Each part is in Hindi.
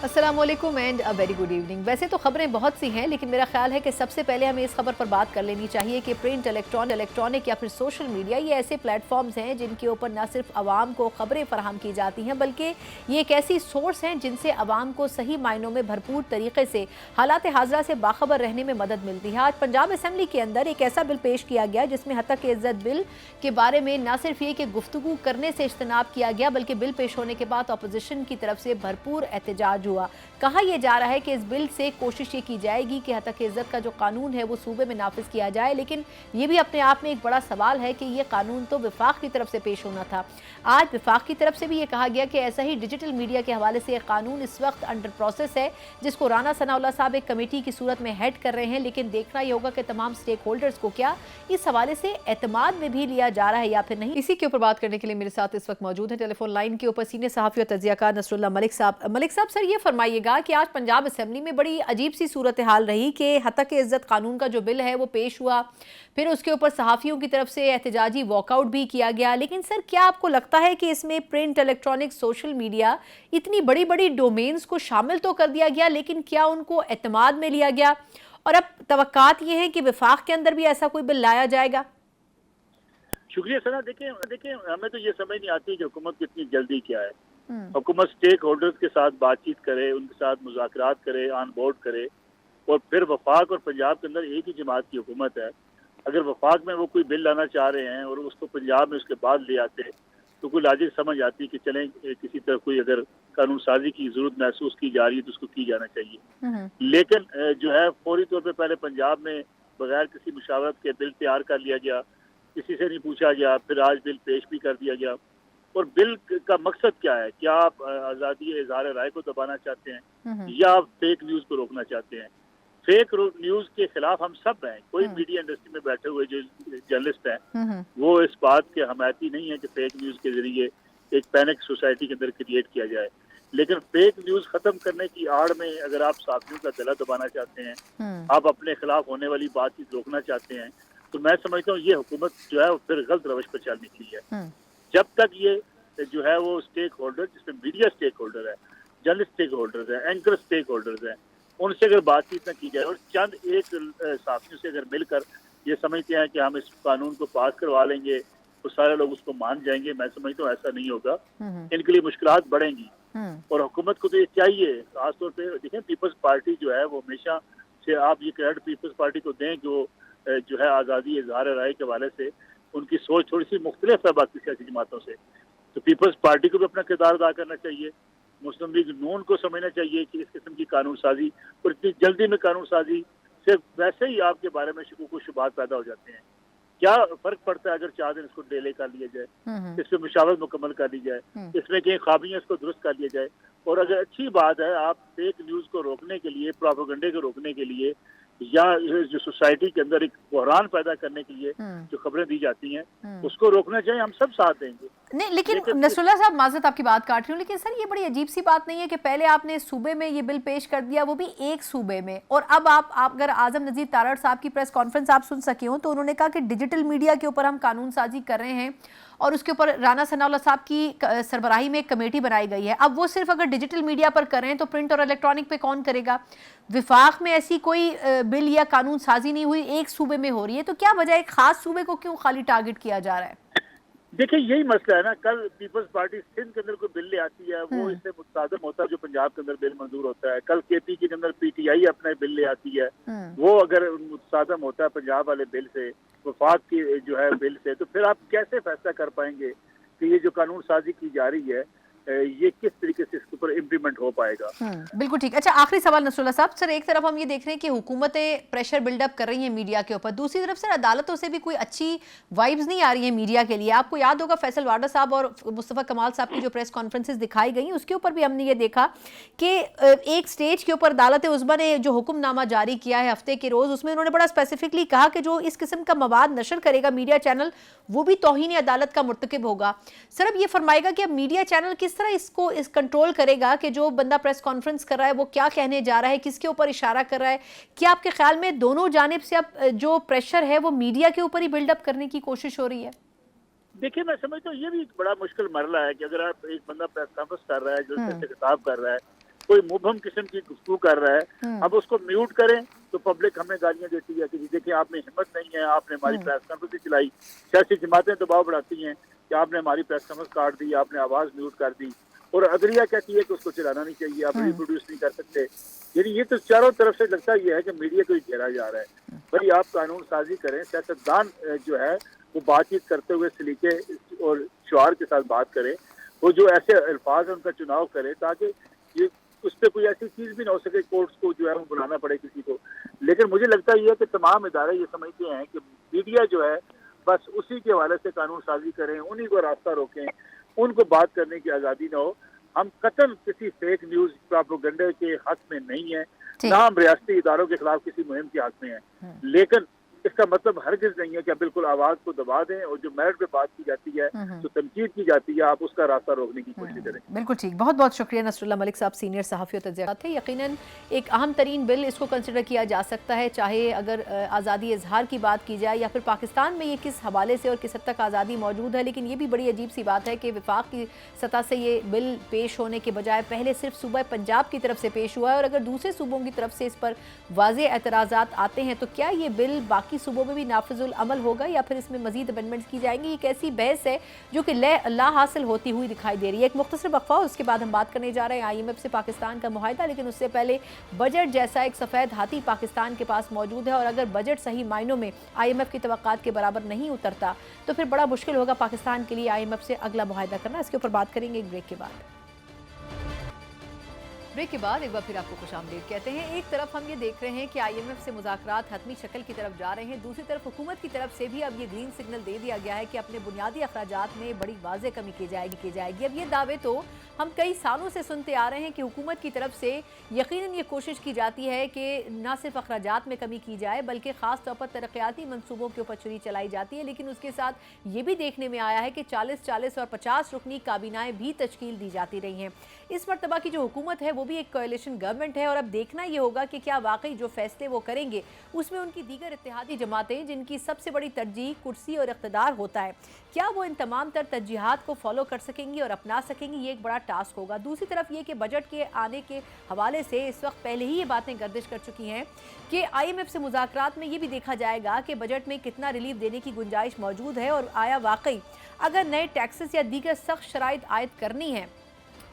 अस्सलाम वालेकुम and a very good evening. वैसे तो खबरें बहुत सी हैं, लेकिन मेरा ख्याल है कि सबसे पहले हमें इस खबर पर बात कर लेनी चाहिए कि प्रिंट, इलेक्ट्रॉनिक या फिर सोशल मीडिया ये ऐसे प्लेटफॉर्म्स हैं जिनके ऊपर न सिर्फ आवाम को खबरें फराहम की जाती हैं, बल्कि ये एक ऐसी सोर्स हैं जिनसे आवाम को सही मायनों में भरपूर तरीके से हालात हाजरा से बाखबर रहने में मदद मिलती है। आज पंजाब असम्बली के अंदर एक ऐसा बिल पेश किया गया जिसमें हतक इज्जत बिल के बारे में न सिर्फ ये कि गुफ्तगू करने से इज्तनाब किया गया, बल्कि बिल पेश होने के बाद अपोजिशन की तरफ से भरपूर एहतजाज हुआ। कहा यह जा रहा है कि इस बिल से कोशिश ये की जाएगी कि हतक इज्जत का जो कानून है वो सूबे में नाफिज किया जाए, लेकिन ये भी अपने आप में एक बड़ा सवाल है कि ये कानून तो विफाक की तरफ से पेश होना था। आज विफाक की तरफ से भी ये कहा गया कि ऐसा ही डिजिटल मीडिया के हवाले से एक कानून इस वक्त अंडर प्रोसेस है, जिसको राना सनाउल्लाह साहब एक कमेटी की सूरत में हेड कर रहे हैं, लेकिन देखना यह होगा कि तमाम स्टेक होल्डर्स को क्या इस हवाले से एतमाद में भी लिया जा रहा है या फिर नहीं। इसी के ऊपर बात करने के लिए मेरे साथ इस वक्त मौजूद है टेलीफोन लाइन के ऊपर सीनियर सहाफी और तजियाकार नसरुल्लाह मलिक साहब। मलिक साहब, सर ये फरमाइएगा कि आज पंजाब असेंबली में बड़ी अजीब सी सूरत हाल रही कि हतक इज्जत कानून का जो बिल है वो पेश हुआ, फिर उसके ऊपर सहाफ़ियों की तरफ से एहतजाजी वॉकआउट भी किया गया, लेकिन सर क्या आपको लगता है कि इसमें प्रिंट, इलेक्ट्रॉनिक, सोशल मीडिया इतनी बड़ी बड़ी डोमेन्स को शामिल तो कर दिया गया, लेकिन क्या उनको एतमाद में लिया गया और अब तवक्कात ये है कि विफाक के अंदर भी ऐसा कोई बिल लाया जाएगा? शुक्रिया सना। देखिए हमें तो ये समझ नहीं आती कि हुकूमत की इतनी जल्दी क्या है। हुकूमत स्टेक होल्डर्स के साथ बातचीत करे, उनके साथ मुज़ाकरात करे, ऑन बोर्ड करे, और फिर वफाक और पंजाब के अंदर एक ही जमात की हुकूमत है। अगर वफाक में वो कोई बिल लाना चाह रहे हैं और उसको पंजाब में उसके बाद ले आते तो कोई लॉजिक समझ आती कि चलें किसी तरह कोई अगर कानून साजी की जरूरत महसूस की जा रही है तो उसको की जाना चाहिए। लेकिन जो है फौरी तौर पर पहले पंजाब में बगैर किसी मुशावरत के बिल तैयार कर लिया गया, किसी से नहीं पूछा गया, फिर आज बिल पेश भी कर दिया गया। और बिल का मकसद क्या है? क्या आप आज़ादी इज़हार राय को दबाना चाहते हैं या आप फेक न्यूज़ को रोकना चाहते हैं? फेक न्यूज़ के खिलाफ हम सब हैं। कोई मीडिया इंडस्ट्री में बैठे हुए जो जर्नलिस्ट हैं वो इस बात के हमायती नहीं है कि फेक न्यूज़ के जरिए एक पैनिक सोसाइटी के अंदर क्रिएट किया जाए। लेकिन फेक न्यूज़ खत्म करने की आड़ में अगर आप साथियों का गला दबाना चाहते हैं, आप अपने खिलाफ होने वाली बातचीत रोकना चाहते हैं, तो मैं समझता हूँ ये हुकूमत जो है वो फिर गलत रवश पर चल निकली है। जब तक ये जो है वो स्टेक होल्डर, जिसमें मीडिया स्टेक होल्डर है, जर्नलिस्ट स्टेक होल्डर्स है, एंकर स्टेक होल्डर्स हैं, उनसे अगर बातचीत न की जाए और चंद एक साथियों से अगर मिलकर ये समझते हैं कि हम इस कानून को पास करवा लेंगे तो सारे लोग उसको मान जाएंगे, मैं समझता हूँ ऐसा नहीं होगा। इनके लिए मुश्किलात बढ़ेंगी और हुकूमत को तो ये चाहिए। खासतौर पर देखें, पीपल्स पार्टी जो है वो हमेशा से आप ये क्रेडिट पीपल्स पार्टी को दें कि वो जो है आज़ादी इज़हार राय के हवाले से उनकी सोच थोड़ी सी मुख्तलिफ है बाकी सियासी जमातों से, तो पीपल्स पार्टी को भी अपना किरदार अदा करना चाहिए। मुस्लिम लीग नून को समझना चाहिए कि इस किस्म की कानून साजी और इतनी जल्दी में कानून साजी से वैसे ही आपके बारे में शकूक व शुबहात पैदा हो जाते हैं। क्या फर्क पड़ता है अगर 4 दिन इसको डिले कर लिया जाए, इसमें मुशावरत मुकम्मल कर ली जाए, इसमें कहीं खामियां इसको दुरुस्त कर लिया जाए। और अगर अच्छी बात है आप फेक न्यूज़ को रोकने के लिए, प्रोपेगेंडे को रोकने के लिए या जो सोसाइटी के अंदर एक बहरान पैदा करने के लिए जो खबरें दी जाती हैं उसको रोकना चाहिए, हम सब साथ देंगे। नहीं, लेकिन नसरुल्लाह साहब, माजरत आपकी बात काट रही हूँ, लेकिन सर ये बड़ी अजीब सी बात नहीं है कि पहले आपने सूबे में ये बिल पेश कर दिया, वो भी एक सूबे में, और अब आप अगर आजम नजीर तारड़ साहब की प्रेस कॉन्फ्रेंस आप सुन सके हो तो उन्होंने कहा कि डिजिटल मीडिया के ऊपर हम कानून साजी कर रहे हैं और उसके ऊपर राना सनाउल्लाह साहब की सरबराही में एक कमेटी बनाई गई है। अब वो सिर्फ अगर डिजिटल मीडिया पर कर रहे हैं तो प्रिंट और इलेक्ट्रॉनिक पे कौन करेगा? विफाक में ऐसी कोई बिल या कानून साजी नहीं हुई, एक सूबे में हो रही है, तो क्या वजह एक खास सूबे को क्यों खाली टारगेट किया जा रहा है? देखिए यही मसला है ना। कल पीपल्स पार्टी सिंध के अंदर कोई बिल ले आती है, वो इससे मुतादम होता है जो पंजाब के अंदर बिल मंजूर होता है। कल केपी के अंदर पीटीआई अपना बिल ले आती है, वो अगर मुतादम होता है पंजाब वाले बिल से, वफाक की जो है बिल से, तो फिर आप कैसे फैसला कर पाएंगे कि ये जो कानून साजी की जा रही है ये किस तरीके से इसके ऊपर इम्प्लीमेंट हो पाएगा? बिल्कुल ठीक। अच्छा, आखिरी सवाल नसरुल्लाह साहब, सर एक तरफ हम ये देख रहे हैं कि हुकूमतें प्रेशर बिल्डअप कर रही हैं मीडिया के ऊपर, दूसरी तरफ सर अदालतों से भी कोई अच्छी वाइब्स नहीं आ रही है मीडिया के लिए। आपको याद होगा फैसल वाडा साहब और मुस्तफ़ा कमाल साहब की जो प्रेस कॉन्फ्रेंसेज दिखाई गई, उसके ऊपर भी हमने ये देखा कि एक स्टेज के ऊपर अदालत उज़्मा ने जो हुक्मनामा जारी किया है हफ्ते के रोज़, उसमें उन्होंने बड़ा स्पेसिफिकली कहा कि जो इस किस्म का मवाद नशर करेगा मीडिया चैनल, वो भी तौहीन अदालत का मुर्तकिब होगा। सर अब ये फरमाएगा कि अब मीडिया चैनल किस तरह इसको कंट्रोल करेगा कि जो बंदा प्रेस कॉन्फ्रेंस कर रहा है वो क्या कहने जा रहा है, किसके ऊपर इशारा कर रहा है? क्या आपके ख्याल में दोनों जानिब से अब जो प्रेशर है वो मीडिया के ऊपर ही बिल्डअप करने की कोशिश हो रही है? देखिए मैं समझता हूँ ये भी एक बड़ा मुश्किल मरला है कि अगर आप एक बंदा प्रेस कॉन्फ्रेंस कर रहा है, जो खिताब कर रहा है, कोई मुबहम किस्म की गुफ्तगू कर रहा है, अब उसको म्यूट करें तो पब्लिक हमें गालियां देती है कि जी देखिए आपने हिम्मत नहीं है, आपने हमारी प्रेस कॉन्फ्रेंस चलाई, सियासी जमातें दबाव बढ़ाती हैं कि आपने हमारी प्रेस कॉन्फ्रेंस काट दी, आपने आवाज़ म्यूट कर दी, और अदलिया कहती है कि उसको चलाना नहीं चाहिए, आप रिप्रोड्यूस नहीं कर सकते। यानी ये तो चारों तरफ से लगता ये है कि मीडिया को ही घेरा जा रहा है। भाई आप कानून साजी करें, सियासतदान जो है वो बातचीत करते हुए सलीके और शुआर के साथ बात करें, वो जो ऐसे अल्फाज है उनका चुनाव करे ताकि ये उस पर कोई ऐसी चीज़ भी ना हो सके कोर्ट्स को जो है वो बुलाना पड़े किसी को। लेकिन मुझे लगता ये है कि तमाम इदारे ये समझते हैं कि मीडिया जो है बस उसी के हवाले से कानून साजी करें, उन्हीं को रास्ता रोकें, उनको बात करने की आज़ादी ना हो। हम कतल किसी फेक न्यूज़ प्रोपेगेंडा के हक में नहीं है, ना हम रियासती इदारों के खिलाफ किसी मुहिम के हक में है, लेकिन इसका मतलब हरगिज नहीं है कि आप बिल्कुल आवाज को दबा दें और जो मेरिट पे बात की जाती है, जो तनकीद की जाती है, आप उसका रास्ता रोकने की कोशिश करें। बिल्कुल ठीक, बहुत बहुत शुक्रिया नसरुल्लाह मलिक साहब, सीनियर सहाफ़ी और तज्ज़ियात थे। यकीनन एक अहम तरीन बिल इसको कंसिडर किया जा सकता है, चाहे अगर आज़ादी इजहार की बात की जाए या फिर पाकिस्तान में ये किस हवाले से और किस हद तक आज़ादी मौजूद है। लेकिन ये भी बड़ी अजीब सी बात है कि विफाक की सतह से ये बिल पेश होने के बजाय पहले सिर्फ सूबा पंजाब की तरफ से पेश हुआ है, और अगर दूसरे सूबों की तरफ से इस पर वाज़े एतराज़ात आते हैं तो क्या ये बिल बाकी सूबों में भी नाफिजुल अमल होगा या फिर इसमें मजीद अमेंडमेंट्स की जाएंगी? एक ऐसी बहस है जो कि ला हासिल होती हुई दिखाई दे रही है। एक मुख्तसर वक्फा, उसके बाद हम बात करने जा रहे हैं IMF से पाकिस्तान का मुआहिदा, लेकिन उससे पहले बजट जैसा एक सफ़ेद हाथी पाकिस्तान के पास मौजूद है, और अगर बजट सही मायनों में IMF की तवक्कात के बराबर नहीं उतरता तो फिर बड़ा मुश्किल होगा पाकिस्तान के लिए IMF से अगला मुआहिदा करना। इसके ऊपर बात करेंगे एक ब्रेक के बाद। ब्रेक के बाद एक बार फिर आपको खुशामदीद कहते हैं। एक तरफ हम ये देख रहे हैं कि IMF से मुज़ाकरात हतमी शक्ल की तरफ जा रहे हैं, दूसरी तरफ हुकूमत की तरफ से भी अब ये ग्रीन सिग्नल दे दिया गया है कि अपने बुनियादी अखराजात में बड़ी वाज़े कमी की जाएगी। अब ये दावे तो हम कई सालों से सुनते आ रहे हैं कि हुकूमत की तरफ से यकीनन ये कोशिश की जाती है कि न सिर्फ अखराजात में कमी की जाए बल्कि ख़ास तौर पर तरक्याती मनसूबों के ऊपर छुरी चलाई जाती है। लेकिन उसके साथ ये भी देखने में आया है कि 40-40 और 50 रुकनी काबीनाएँ भी तश्कील दी जाती रही हैं। इस मरतबा की जो हुकूमत है वो भी एक कोएलिशन गवर्नमेंट है, और अब देखना ये होगा कि क्या वाकई जो फैसले वो करेंगे उसमें उनकी दीगर इत्तेहादी जमातें जिनकी सबसे बड़ी तरजीह कुर्सी और इख्तिदार होता है, क्या वो इन तमाम तर तरजीहात को फॉलो कर सकेंगी और अपना सकेंगी? ये एक बड़ा टास्क होगा। दूसरी तरफ ये कि बजट के आने के हवाले से इस वक्त पहले ही ये बातें गर्दिश कर चुकी हैं कि IMF से मुज़ाकरात में ये भी देखा जाएगा कि बजट में कितना रिलीफ देने की गुंजाइश मौजूद है, और आया वाकई अगर नए टैक्सेस या दीगर सख्त शराइत आयद करनी है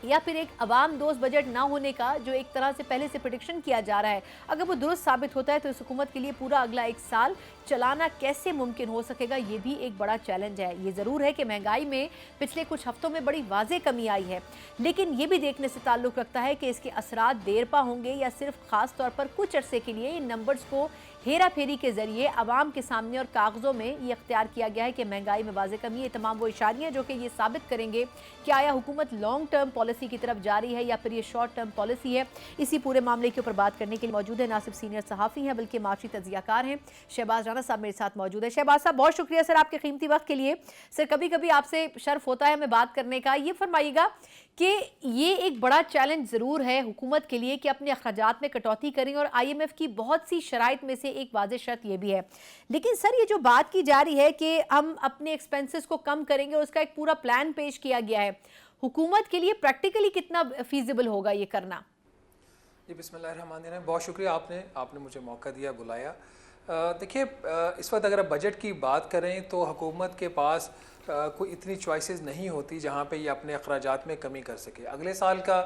या फिर एक अवाम दोस्त बजट ना होने का जो एक तरह से पहले से प्रेडिक्शन किया जा रहा है, अगर वो दुरुस्त साबित होता है तो इस हुकूमत के लिए पूरा अगला एक साल चलाना कैसे मुमकिन हो सकेगा, ये भी एक बड़ा चैलेंज है। ये ज़रूर है कि महंगाई में पिछले कुछ हफ्तों में बड़ी वाज़े कमी आई है, लेकिन ये भी देखने से ताल्लुक़ रखता है कि इसके असरात देरपा होंगे या सिर्फ ख़ास तौर पर कुछ अरसे के लिए इन नंबर्स को हेरा फेरी के जरिए आवाम के सामने और कागज़ों में ये इख्तियार किया गया है कि महंगाई में वाज़े कमी है। तमाम वो इशारियाँ जो कि ये साबित करेंगे कि आया हुकूमत लॉन्ग टर्म पॉलिसी की तरफ जा रही है या फिर ये शॉर्ट टर्म पॉलिसी है। इसी पूरे मामले के ऊपर बात करने के लिए मौजूद है ना सिर्फ सीनियर सहाफ़ी हैं बल्कि माशी तज्ज़ियाकार हैं, शहबाज राना साहब मेरे साथ मौजूद है। शहबाज साहब, बहुत शुक्रिया सर आपके कीमती वक्त के लिए। सर, कभी कभी आपसे शर्फ होता है हमें बात करने का। ये फरमाइएगा कि ये एक बड़ा चैलेंज ज़रूर है हुकूमत के लिए कि अपने अखराजात में कटौती करें, और IMF की बहुत सी शराइत में से एक वाज़ेह शर्त ये भी है। लेकिन सर, ये जो बात की जा रही है कि हम अपने एक्सपेंसेस को कम करेंगे और उसका एक पूरा प्लान पेश किया गया है, हुकूमत के लिए प्रैक्टिकली कितना फीजिबल होगा ये करना? जी, बिस्मिल्लाहिर्रहमानिर्रहीम। बहुत शुक्रिया आपने मुझे मौका दिया, बुलाया। देखिए, इस वक्त अगर बजट की बात करें तो हुकूमत के पास कोई इतनी चॉइसेस नहीं होती जहाँ पे ये अपने अखराजात में कमी कर सके। अगले साल का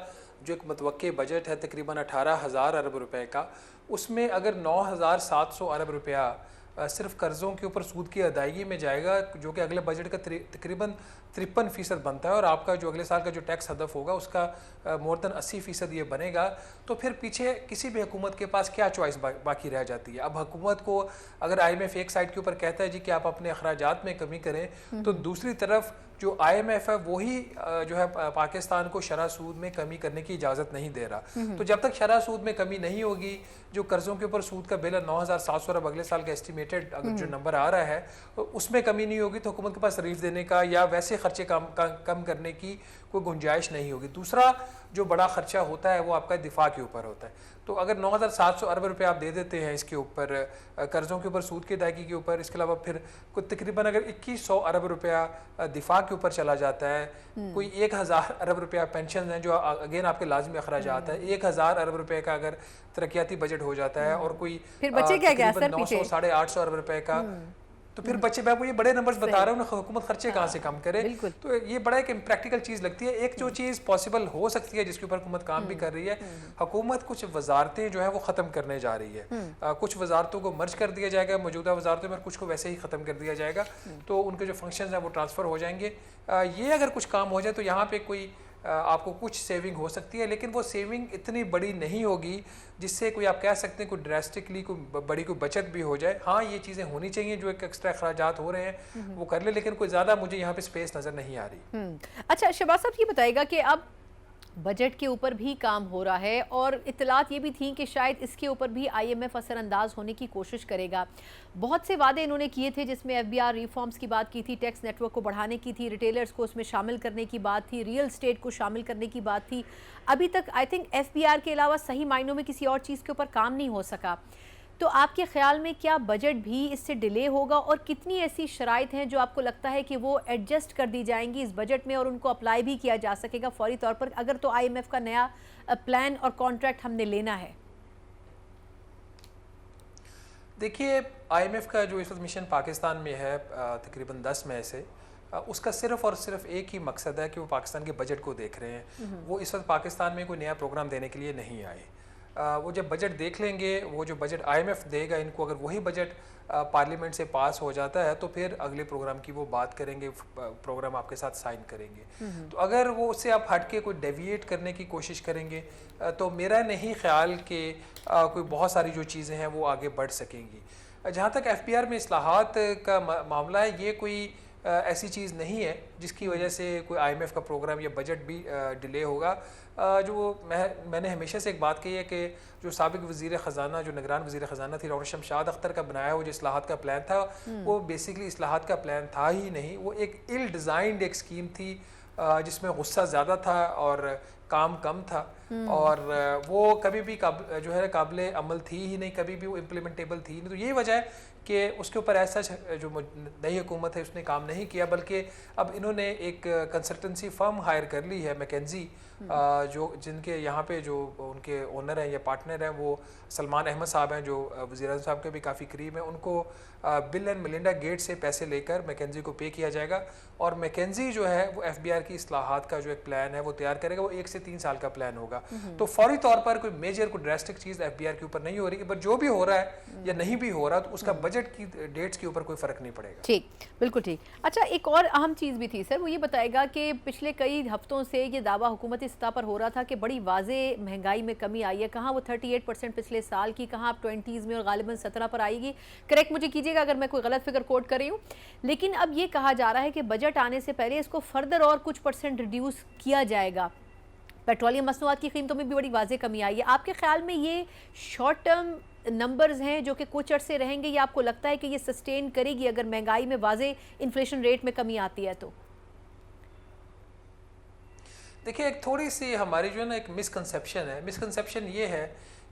जो एक मतवक्के बजट है तकरीबन 18,000 अरब रुपए का, उसमें अगर 9,700 अरब रुपया सिर्फ कर्ज़ों के ऊपर सूद की अदायगी में जाएगा, जो कि अगले बजट का तकरीबन 53% बनता है, और आपका जो अगले साल का जो टैक्स हदफ होगा उसका मोर देन 80% ये बनेगा, तो फिर पीछे किसी भी हुकूमत के पास क्या चॉइस बाकी रह जाती है। अब हुकूमत को अगर IMF एक साइड के ऊपर कहता है जी कि आप अपने अखराजात में कमी करें, तो दूसरी तरफ जो IMF है वही जो है पाकिस्तान को शरह सूद में कमी करने की इजाज़त नहीं दे रहा। तो जब तक शरह सूद में कमी नहीं होगी, जो कर्ज़ों के ऊपर सूद का बिल है 9,700 अरब अगले साल का एस्टिमेटेड अगर जो नंबर आ रहा है उसमें कमी नहीं होगी, तो हुकूमत के पास रिलीफ देने का या वैसे खर्चे कम करने की कोई गुंजाइश नहीं होगी। दूसरा जो बड़ा खर्चा होता है वो आपका दिफा के ऊपर होता है। तो अगर 9,700 अरब रुपये आप दे देते हैं इसके ऊपर, कर्ज़ों के ऊपर सूद की अदायगी के ऊपर, इसके अलावा फिर कुछ तकरीबन अगर 2,100 अरब रुपया दिफा खुराक के ऊपर चला जाता है, कोई 1000 अरब रुपया पेंशन है जो अगेन आपके लाजमी अखराजात है, 1000 अरब रुपए का अगर तरक्याती बजट हो जाता है और कोई फिर बचे क्या सर 900 850 अरब रुपए का, तो फिर बच्चे, मैं वो ये बड़े नंबर्स बता रहा हूँ, हुकूमत खर्चे कहाँ से कम करे। तो ये बड़ा एक प्रैक्टिकल चीज़ लगती है। एक जो चीज़ पॉसिबल हो सकती है जिसके ऊपर हुकूमत काम भी कर रही है, हुकूमत कुछ वजारतें जो है वो ख़त्म करने जा रही है। कुछ वजारतों को मर्ज कर दिया जाएगा मौजूदा वजारतों में, कुछ को वैसे ही ख़त्म कर दिया जाएगा, तो उनके जो फंक्शन हैं वो ट्रांसफ़र हो जाएंगे। ये अगर कुछ काम हो जाए तो यहाँ पर कोई आपको कुछ सेविंग हो सकती है, लेकिन वो सेविंग इतनी बड़ी नहीं होगी जिससे कोई आप कह सकते हैं कोई ड्रास्टिकली कोई बड़ी कोई बचत भी हो जाए। हाँ, ये चीज़ें होनी चाहिए, जो एक एक्स्ट्रा अखराजात हो रहे हैं वो कर ले, लेकिन कोई ज़्यादा मुझे यहाँ पे स्पेस नज़र नहीं आ रही। अच्छा शहबाज साहब, ये बताएगा कि अब बजट के ऊपर भी काम हो रहा है और इत्तलात ये भी थी कि शायद इसके ऊपर भी IMF असरअंदाज होने की कोशिश करेगा। बहुत से वादे इन्होंने किए थे जिसमें FBR रिफॉर्म्स की बात की थी, टैक्स नेटवर्क को बढ़ाने की थी, रिटेलर्स को उसमें शामिल करने की बात थी, रियल स्टेट को शामिल करने की बात थी। अभी तक आई थिंक FBR के अलावा सही मायनों में किसी और चीज़ के ऊपर काम नहीं हो सका। तो आपके ख्याल में क्या बजट भी इससे डिले होगा और कितनी ऐसी शराइत हैं जो आपको लगता है कि वो एडजस्ट कर दी जाएंगी इस बजट में और उनको अप्लाई भी किया जा सकेगा फौरी तौर पर, अगर तो IMF का नया प्लान और कॉन्ट्रैक्ट हमने लेना है? देखिए, IMF का जो इस वक्त मिशन पाकिस्तान में है तकरीबन 10 में से, उसका सिर्फ और सिर्फ एक ही मकसद है कि वो पाकिस्तान के बजट को देख रहे हैं। वो इस वक्त पाकिस्तान में कोई नया प्रोग्राम देने के लिए नहीं आए। वो जब बजट देख लेंगे, वो जो बजट IMF देगा इनको, अगर वही बजट पार्लियामेंट से पास हो जाता है तो फिर अगले प्रोग्राम की वो बात करेंगे, प्रोग्राम आपके साथ साइन करेंगे। तो अगर वो उससे आप हट के कोई डेविएट करने की कोशिश करेंगे तो मेरा नहीं ख्याल कि कोई बहुत सारी जो चीज़ें हैं वो आगे बढ़ सकेंगी। जहाँ तक FBR में इस्लाहात का मामला है, ये कोई ऐसी चीज़ नहीं है जिसकी वजह से कोई IMF का प्रोग्राम या बजट भी डिले होगा। जो मैंने हमेशा से एक बात कही है कि जो साबिक वज़ीर ख़ज़ाना, जो निगरान वज़ीर ख़ज़ाना थी डॉक्टर शमशाद अख्तर का बनाया हुआ जो इस्लाहात का प्लान था, वो बेसिकली इस्लाहात का प्लान था ही नहीं। वो एक इल डिज़ाइंड एक स्कीम थी जिसमें गुस्सा ज़्यादा था और काम कम था, और वो कभी भी जो है काबिल अमल थी ही नहीं, कभी भी वो इम्प्लीमेंटेबल थी नहीं। तो यही वजह है कि उसके ऊपर ऐसा जो नई हुकूमत है उसने काम नहीं किया, बल्कि अब इन्होंने एक कंसल्टेंसी फर्म हायर कर ली है, मैकेंजी, जो जिनके यहाँ पे जो उनके ओनर हैं या पार्टनर हैं वो सलमान अहमद साहब हैं, जो वज़ीर आज़म साहब के भी काफ़ी करीब हैं। उनको बिल एंड मेलिंडा गेट से पैसे लेकर मैकेंजी को पे किया जाएगा, और मैकेंजी जो है वो FBR की इस्लाहात का जो एक प्लान है वो तैयार करेगा। वो 1 से 3 साल का प्लान होगा। तो फौरी तौर पर कोई मेजर कोई ड्रास्टिक चीज़ FBR के ऊपर नहीं हो रही, बट जो भी हो रहा है या नहीं भी हो रहा तो उसका बजट की डेट्स के ऊपर कोई फ़र्क नहीं पड़ेगा। ठीक, बिल्कुल ठीक। अच्छा, एक और अहम चीज़ भी थी सर, वो ये बताएगा कि पिछले कई हफ्तों से ये दावा हुकूमती सतह पर हो रहा था कि बड़ी वाज़े महंगाई में कमी आई है। कहाँ वो 38% पिछले साल की, कहाँ अब 20s में और गालिबन 17 पर आएगी। करेक्ट मुझे कीजिएगा अगर मैं कोई गलत फिगर कोट कर रही हूँ। लेकिन अब ये कहा जा रहा है कि बजट आने से पहले इसको फर्दर और कुछ % रिड्यूस किया जाएगा। पेट्रोलियम मसनूआत की कीमतों में भी बड़ी वाज़े कमी आई है। आपके ख्याल में ये शॉर्ट टर्म नंबर्स हैं जो कि कुछ अरसे रहेंगे, या आपको लगता है कि ये सस्टेन करेगी अगर महंगाई में वाज़े इन्फ्लेशन रेट में कमी आती है? तो देखिए, एक थोड़ी सी हमारी जो है ना एक मिसकंसेप्शन है। मिसकंसेप्शन ये है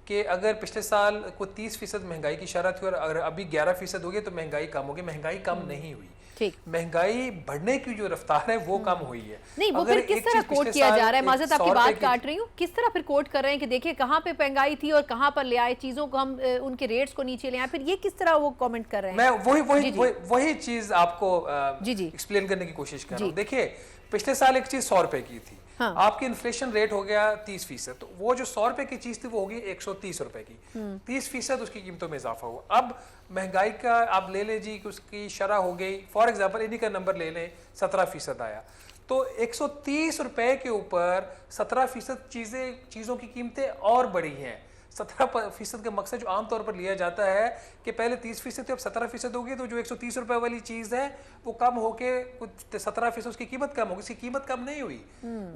कि अगर पिछले साल को 30% महंगाई की शरह थी और अगर अभी 11% हो गई तो महंगाई कम होगी। महंगाई कम नहीं हुई, महंगाई बढ़ने की जो रफ्तार है वो कम हुई है। नहीं, वो फिर किस तरह कोट किया जा रहा है? माज़रत आपकी बात काट रही हूँ, किस तरह फिर कोट कर रहे हैं कि देखिए कहाँ पे महंगाई थी और कहाँ पर ले आए चीज़ों को, हम उनके रेट्स को नीचे ले आए, फिर ये किस तरह वो कमेंट कर रहे हैं? मैं वही चीज़ आपको एक्सप्लेन करने की कोशिश कर रहा हूँ। देखिए, पिछले साल एक चीज़ 100 रुपए की थी, हाँ। आपकी इन्फ्लेशन रेट हो गया 30%, तो वो जो 100 रुपए की चीज थी वो होगी 130 रुपए की। 30% उसकी कीमतों में इजाफा हुआ। अब महंगाई का आप ले लें जी कि उसकी शरह हो गई, फॉर एग्जांपल इन्हीं का नंबर ले लें 17% आया, तो 130 रुपए के ऊपर 17% चीज़ों की कीमतें और बढ़ी हैं। 17% का मकसद जो आमतौर पर लिया जाता है कि पहले 30% थी, अब 17% होगी, तो जो 130 रुपए वाली चीज़ है वो कम होके कुछ 17% उसकी कीमत कम होगी। उसकी कीमत कम नहीं हुई,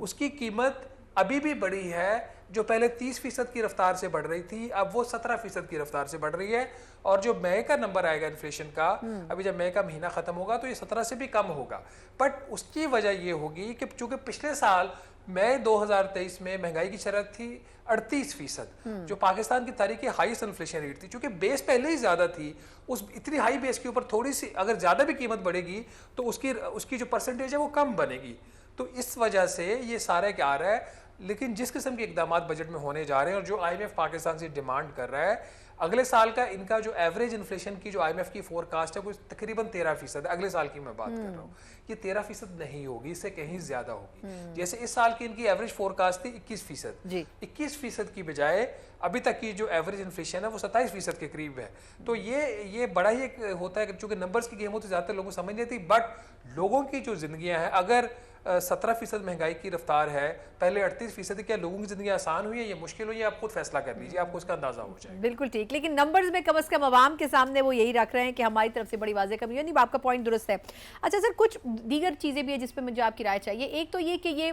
उसकी कीमत अभी भी बढ़ी है। जो पहले 30% की रफ्तार से बढ़ रही थी अब वो 17% की रफ्तार से बढ़ रही है। और जो मई का नंबर आएगा इन्फ्लेशन का, अभी जब मई का महीना खत्म होगा तो ये 17 से भी कम होगा। बट उसकी वजह ये होगी कि चूंकि पिछले साल मई 2023 में महंगाई की शरह थी 38%, जो पाकिस्तान की तारीख की हाईएस्ट इन्फ्लेशन रेट थी। क्योंकि बेस पहले ही ज्यादा थी, उस इतनी हाई बेस के ऊपर थोड़ी सी अगर ज्यादा भी कीमत बढ़ेगी तो उसकी जो परसेंटेज है वो कम बनेगी। तो इस वजह से ये सारा क्या आ रहा है। लेकिन जिस किस्म के इकदाम बजट में होने जा रहे हैं और जो IMF पाकिस्तान से डिमांड कर रहा है, अगले साल का इनका जो एवरेज इन्फ्लेशन की जो IMF की फोरकास्ट है वो तकरीबन 13% है। अगले साल की मैं बात कर रहा हूँ, ये 13% नहीं होगी, इससे कहीं ज्यादा होगी। जैसे इस साल की इनकी एवरेज फोरकास्ट थी 21%, 21% की बजाय अभी तक की जो एवरेज इन्फ्लेशन है वो 27% के करीब है। तो ये बड़ा ही एक होता है, चूंकि नंबर्स की गेम होती, ज्यादातर लोगों को समझ नहीं आती। बट लोगों की जो जिंदगियां हैं, अगर 17% महंगाई की रफ्तार है, पहले 38%, क्या लोगों की जिंदगी आसान हुई है या मुश्किल हुई है? आप खुद फैसला कर लीजिए, आपको उसका अंदाजा हो जाएगा। बिल्कुल ठीक, लेकिन नंबर्स में कम से कम आवाम के सामने वो यही रख रहे हैं कि हमारी तरफ से बड़ी वाज़ेह कमी है। नहीं, आपका पॉइंट दुरुस्त है। अच्छा सर, कुछ दीगर चीज़ें भी है जिस पर मुझे आपकी राय चाहिए। एक तो ये कि ये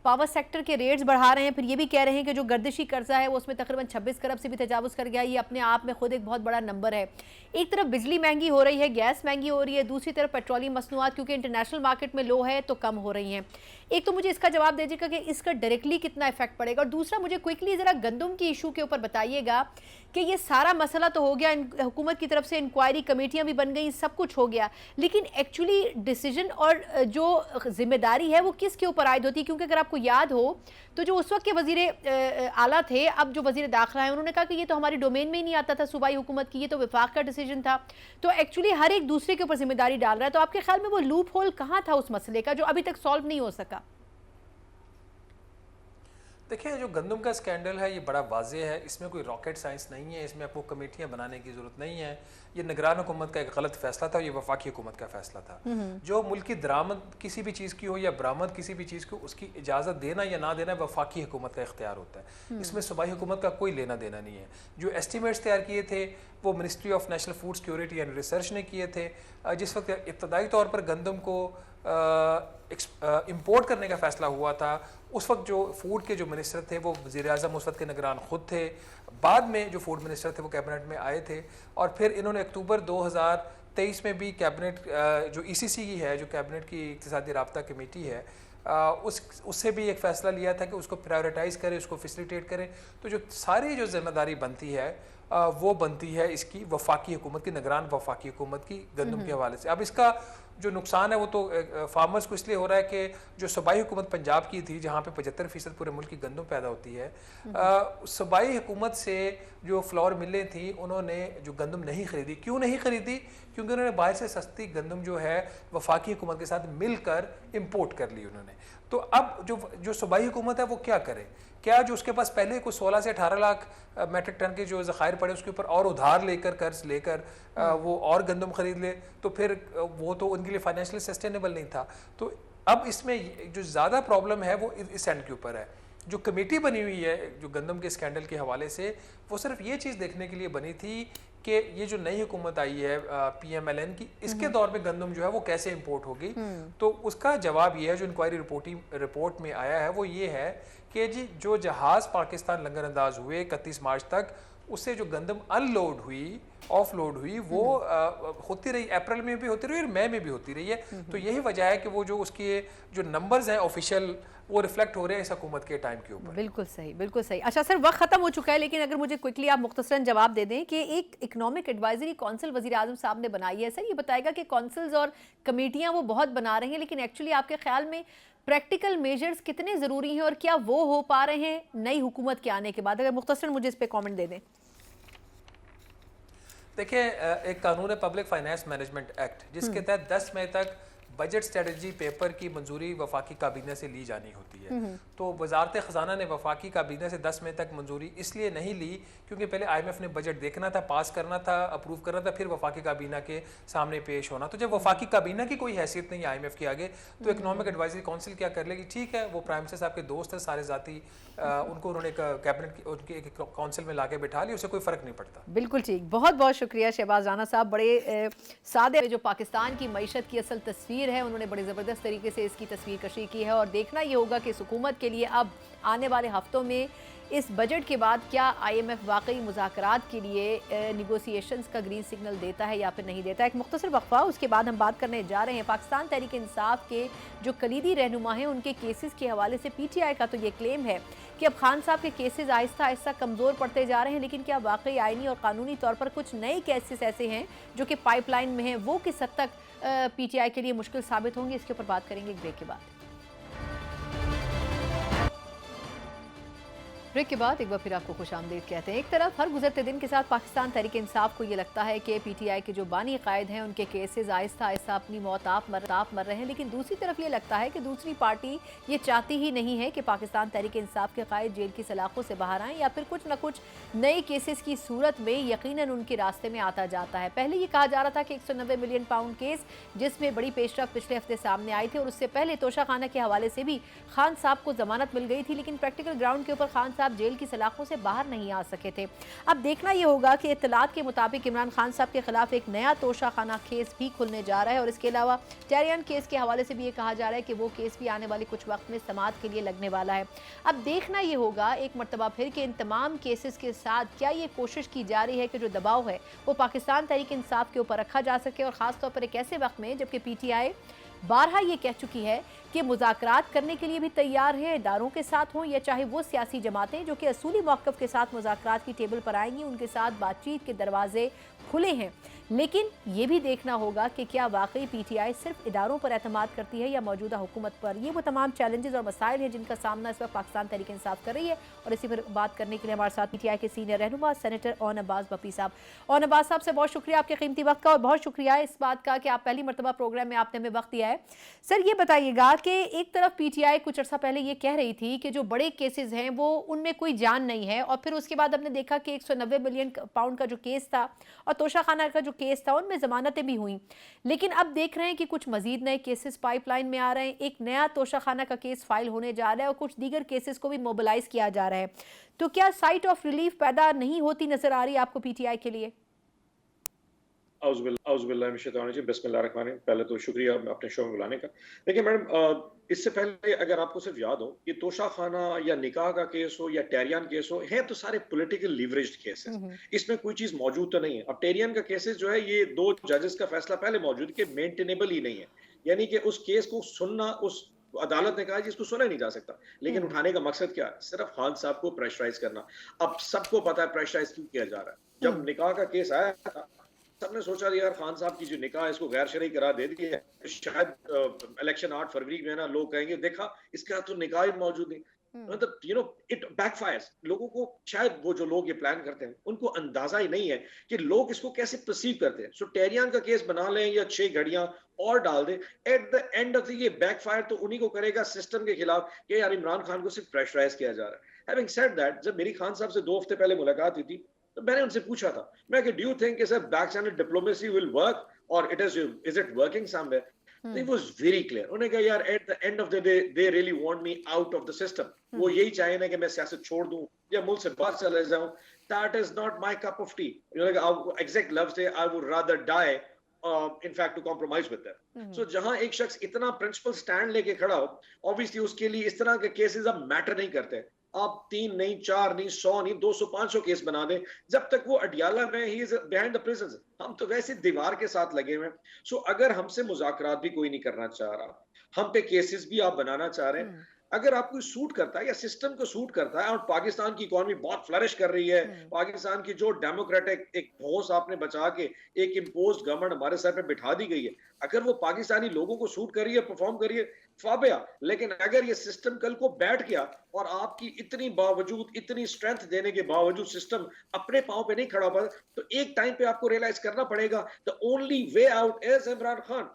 पावर सेक्टर के रेट्स बढ़ा रहे हैं, फिर ये भी कह रहे हैं कि जो गर्दिशी कर्जा है वो उसमें तकरीबन 26 खरब से भी तजावुज़ कर गया। ये अपने आप में खुद एक बहुत बड़ा नंबर है। एक तरफ बिजली महंगी हो रही है, गैस महंगी हो रही है, दूसरी तरफ पेट्रोलियम मसनूआत क्योंकि इंटरनेशनल मार्केट में लो है तो कम हो रही हैं। एक तो मुझे इसका जवाब दीजिएगा कि इसका डायरेक्टली कितना इफेक्ट पड़ेगा, और दूसरा मुझे क्विकली ज़रा गंदम की इशू के ऊपर बताइएगा कि ये सारा मसला तो हो गया, हुकूमत की तरफ से इंक्वायरी कमेटियाँ भी बन गई, सब कुछ हो गया, लेकिन एक्चुअली डिसीजन और जो जिम्मेदारी है वो किसके ऊपर आयद होती है? क्योंकि अगर आपको याद हो तो जो उस वक्त के वजीर आला थे, अब जो वजीर दाखिला है, उन्होंने कहा कि ये तो हमारी डोमेन में ही नहीं आता था सूबाई हुकूमत की, ये तो वफाक का डिसीजन था। तो एक्चुअली हर एक दूसरे के ऊपर जिम्मेदारी डाल रहा है। तो आपके ख्याल में वो लूप होल कहाँ था उस मसले का जो अभी तक सॉल्व नहीं हो सका? देखिए, जो गंदम का स्कैंडल है ये बड़ा वाज़ेह है, इसमें कोई रॉकेट साइंस नहीं है, इसमें आपको कमेटियां बनाने की ज़रूरत नहीं है। ये निगरान हुकूमत का एक गलत फैसला था, ये वफाकी हुकूमत का फैसला था। जो मुल्क की दरामद किसी भी चीज़ की हो या बरामद किसी भी चीज़ की, उसकी इजाज़त देना या ना देना वफाकी हुकूमत का इख्तियार होता है। इसमें सूबाई हुकूमत का कोई लेना देना नहीं है। जो एस्टीमेट्स तैयार किए थे वो ministry of national food security and research ने किए थे। जिस वक्त इब्तदाई तौर पर गंदम को इंपोर्ट करने का फैसला हुआ था, उस वक्त जो फूड के जो मिनिस्टर थे वो वज़ीर आज़म उस वक्त के निगरान खुद थे। बाद में जो फूड मिनिस्टर थे वो कैबिनेट में आए थे, और फिर इन्होंने अक्टूबर 2023 में भी कैबिनेट जो ECC की है, जो कैबिनेट की इक़्तिसादी राब्ता कमेटी है, उससे भी एक फ़ैसला लिया था कि उसको प्रायोरिटाइज़ करें, उसको फैसिलिटेट करें। तो जो सारी जो जिम्मेदारी बनती है वो बनती है इसकी वफाकी हुकूमत की, निगरान वफाकी हुकूमत की गंदम के हवाले से। अब इसका जो नुकसान है वो तो फार्मर्स को इसलिए हो रहा है कि जो सूबाई हुकूमत पंजाब की थी, जहाँ पे 75% पूरे मुल्क की गंदम पैदा होती है, सूबाई हुकूमत से जो फ्लोर मिलें थी, उन्होंने जो गंदम नहीं खरीदी। क्यों नहीं खरीदी? क्योंकि उन्होंने बाहर से सस्ती गंदम जो है वफाकी हुकूमत के साथ मिलकर इम्पोर्ट कर ली उन्होंने। तो अब जो सूबाई हुकूमत है वो क्या करे? क्या जो उसके पास पहले कुछ 16 से 18 लाख मेट्रिक टन के जो ज़खायर पड़े उसके ऊपर और उधार लेकर, कर्ज लेकर वो और गंदम खरीद ले, तो फिर वो तो उनके लिए फाइनेंशियली सस्टेनेबल नहीं था। तो अब इसमें जो ज़्यादा प्रॉब्लम है वो इस एंड के ऊपर है। जो कमेटी बनी हुई है जो गंदम के स्कैंडल के हवाले से, वो सिर्फ ये चीज़ देखने के लिए बनी थी कि ये जो नई हुकूमत आई है PMLN की, इसके दौर में गंदम जो है वो कैसे इंपोर्ट होगी। तो उसका जवाब ये है, जो इंक्वायरी रिपोर्ट में आया है वो ये है कि जी जो जहाज़ पाकिस्तान लंगर अंदाज हुए 31 मार्च तक, उससे जो गंदम अनलोड हुई, ऑफलोड हुई, वो होती रही, अप्रैल में भी होती रही और मई में भी होती रही है। तो यही वजह है कि वो जो उसके जो नंबर्स हैं ऑफिशियल, वो रिफ्लेक्ट हो रहे हैं इस हुकूमत के टाइम के ऊपर। बिल्कुल सही, बिल्कुल सही। अच्छा सर, वक्त खत्म हो चुका है, लेकिन अगर मुझे क्विकली आप मुख्तसरन जवाब दे दें कि एक इकोनॉमिक एडवाइजरी काउंसिल वज़ीर आज़म साहब ने बनाई है, सर ये बताएगा कि काउंसिल्स और कमेटियाँ वो बहुत बना रहे हैं, लेकिन एक्चुअली आपके ख्याल में प्रैक्टिकल मेजर्स कितने ज़रूरी हैं और क्या वो हो पा रहे हैं नई हुकूमत के आने के बाद? अगर मुख्तसरन मुझे इस पर कॉमेंट दे दें। देखिए, एक कानून है पब्लिक फाइनेंस मैनेजमेंट एक्ट, जिसके तहत 10 मई तक बजट स्ट्रेटजी पेपर की मंजूरी वफाकी काबीना से ली जानी होती है। तो वजारत ख़जाना ने वफाकी काबीना से 10 मई तक मंजूरी इसलिए नहीं ली क्योंकि पहले IMF ने बजट देखना था, पास करना था, अप्रूव करना था, फिर वफाकी काबीना के सामने पेश होना। तो जब वफाकी काबीना की कोई हैसियत नहीं है IMF के आगे, तो इकनॉमिक एडवाइजरी काउंसिल क्या कर लेगी? ठीक है, वो प्राइम मिनिस्टर साहब के दोस्त है, सारे ज़ाती, उनको उन्होंने कैबिनेट उनके एक काउंसिल में लाके बैठा लिया, उससे कोई फ़र्क नहीं पड़ता। बिल्कुल ठीक, बहुत बहुत शुक्रिया शहबाज राना साहब। बड़े सादे जो पाकिस्तान की मईशत की असल तस्वीर है, उन्होंने बड़े ज़बरदस्त तरीके से इसकी तस्वीर कशी की है, और देखना ये होगा कि इस हुकूमत के लिए अब आने वाले हफ्तों में इस बजट के बाद क्या IMF वाकई मुज़ाकरात के लिए निगोसिएशंस का ग्रीन सिग्नल देता है या फिर नहीं देता है? एक मुख्तसर वक्फा, उसके बाद हम बात करने जा रहे हैं पाकिस्तान तहरीक इंसाफ के जो कलीदी रहनुमा हैं उनके केसेस के हवाले से। PTI का तो ये क्लेम है कि अब खान साहब के केसेस आहिस्ता आहिस्ता कमज़ोर पड़ते जा रहे हैं, लेकिन क्या वाकई आईनी और कानूनी तौर पर कुछ नए केसेस ऐसे हैं जो कि पाइपलाइन में हैं, वो किस हद तक PTI के लिए मुश्किल साबित होंगे? इसके ऊपर बात करेंगे एक ब्रेक के बाद। ब्रेक के बाद एक बार फिर आपको खुशामदीद कहते हैं। एक तरफ हर गुजरते दिन के साथ पाकिस्तान तहरीक इंसाफ को ये लगता है कि PTI के जो बानी कायद हैं उनके केसेस आहिस्ता आहिस्ता अपनी मौत आप मर रहे हैं, लेकिन दूसरी तरफ ये लगता है कि दूसरी पार्टी ये चाहती ही नहीं है कि पाकिस्तान तहरीक इंसाफ के कायद जेल की सलाखों से बाहर आएँ या फिर कुछ न कुछ नए केसेस की सूरत में यकीनन उनके रास्ते में आता जाता है। पहले ये कहा जा रहा था कि 190 मिलियन पाउंड केस, जिसमें बड़ी पेशरफ पिछले हफ्ते सामने आई थी और उससे पहले तोशा खाना के हवाले से भी खान साहब को जमानत मिल गई थी, लेकिन प्रैक्टिकल ग्राउंड के ऊपर खान साहब जेल की सलाखों से बाहर नहीं आ सके थे। अब देखना यह होगा कि इत्तलात के मुताबिक इमरान खान साहब के खिलाफ एक नया तोशा खाना केस भी खुलने जा रहा है और इसके अलावा टेरियन केस के हवाले से भी ये कहा जा रहा है कि वो केस भी आने वाले कुछ वक्त में समाअत के लिए लगने वाला है। अब देखना यह होगा एक मरतबा फिर कि इन तमाम केसेस के साथ क्या ये कोशिश की जा रही है कि जो दबाव है वो पाकिस्तान तहरीक इंसाफ के ऊपर रखा जा सके, और खासतौर पर एक ऐसे वक्त में जबकि PTI बारहा ये कह चुकी है कि मुज़ाकरात करने के लिए भी तैयार है, इदारों के साथ हों या चाहे वो सियासी जमातें जो कि असूली मौक़िफ़ के साथ मुज़ाकरात की टेबल पर आएंगी, उनके साथ बातचीत के दरवाजे खुले हैं। लेकिन ये भी देखना होगा कि क्या वाकई PTI सिर्फ इदारों पर एतमाद करती है या मौजूदा हुकूमत पर। ये वो तमाम चैलेंजेस और मसाइल हैं जिनका सामना इस वक्त पाकिस्तान तहरीक इंसाफ कर रही है, और इसी पर बात करने के लिए हमारे साथ PTI के सीनियर रहनुमा सेनेटर ओन अब्बास भप्पी साहब। ओन अब्बास साहब से बहुत शुक्रिया आपके कीमती वक्त का, और बहुत शुक्रिया इस बात का कि आप पहली मरतबा प्रोग्राम में आपने हमें वक्त दिया है। सर ये बताइएगा कि एक तरफ PTI कुछ अर्सा पहले ये कह रही थी कि जो बड़े केसेस हैं वो उनमें कोई जान नहीं है, और फिर उसके बाद हमने देखा कि 190 मिलियन पाउंड का जो केस था और तोशा खाना का जो केस था उनमें जमानतें भी हुई, लेकिन अब देख रहे हैं कि कुछ मजीद नए केसेस पाइपलाइन में आ रहे हैं। एक नया तोशा खाना का केस फाइल होने जा रहा है और कुछ दीगर केसेस को भी मोबिलाइज किया जा रहा है। तो क्या साइट ऑफ रिलीफ पैदा नहीं होती नजर आ रही है आपको PTI के लिए? पहले तो शुक्रिया अपने शो में बुलाने का। देखिए मैडम, इससे पहले अगर आपको सिर्फ याद हो कि तोशा खाना या निकाह का केस हो या टेरियन केस हो, है तो सारे पॉलिटिकल लीवरेज्ड केसेस, इसमें कोई चीज मौजूद तो नहीं है। अब टेरियन का केसेस जो है ये 2 जजेस का फैसला पहले मौजूद कि मेंटेनेबल ही नहीं है, यानी कि उस केस को सुनना, उस अदालत ने कहा कि इसको सुना नहीं जा सकता, लेकिन उठाने का मकसद क्या है? सिर्फ खान साहब को प्रेशराइज करना। अब सबको पता है प्रेशराइज क्यों किया जा रहा है। जब निकाह का केस आया था सबने सोचा यार खान साहब की जो निकाह इसको गैर शरई करार दे दी है, शायद इलेक्शन 8 फरवरी में ना लोग कहेंगे देखा इसका तो निकाह ही मौजूद नहीं। मतलब इट बैकफायर्स। लोगों को शायद वो जो लोग ये प्लान करते हैं उनको अंदाजा ही नहीं है कि लोग इसको कैसे परसीव करते हैं। सो टेरियन का केस बना लें या 6 घड़ियां और डाल दें, at the end of the ये बैकफायर तो उन्हीं को करेगा सिस्टम के खिलाफ कि यार इमरान खान को सिर्फ प्रेशराइज किया जा रहा है। हैविंग सेड दैट, जब मेरी खान साहब से 2 हफ्ते पहले मुलाकात हुई थी तो मैंने उनसे पूछा था, मैं कि do you think sir back channel diplomacy will work और is it working somewhere? It was very clear. उन्होंने कहा यार at the end of the day they really want me out of the system. वो यही चाहे ना कि मैं सियासत छोड़ दूं या मुल्क से बाहर चले जाऊं। That is not my cup of tea. Exact love say I would rather die in fact to compromise with them. So जहां एक शख्स इतना प्रिंसिपल स्टैंड लेके खड़ा हो, ऑब्वियसली उसके लिए इस तरह के केसेस अब मैटर नहीं करते। आप 3 नहीं, 4 नहीं, 100 नहीं, 200 500 केस बना दें, जब तक वो अडियाला में he is behind the prison. हम तो वैसे दीवार के साथ लगे हुए हैं। सो अगर हमसे मुज़ाकरात भी कोई नहीं करना चाह रहा, हम पे केसेस भी आप बनाना चाह रहे हैं, अगर आपको सूट करता है या सिस्टम को सूट करता है और पाकिस्तान की इकोनॉमी बहुत फ्लरिश कर रही है, पाकिस्तान की जो डेमोक्रेटिक एक भौंस आपने बचा के एक इम्पोज्ड गवर्नमेंट हमारे सर पे बिठा दी गई है, अगर वो पाकिस्तानी लोगों को सूट कर रही है, परफॉर्म कर रही है, फाबिया। लेकिन अगर ये सिस्टम कल को बैठ गया और आपकी इतनी बावजूद, इतनी स्ट्रेंथ देने के बावजूद सिस्टम अपने पांव पे नहीं खड़ा हुआ, तो एक टाइम पे आपको रियलाइज करना पड़ेगा the only way out is Imran Khan.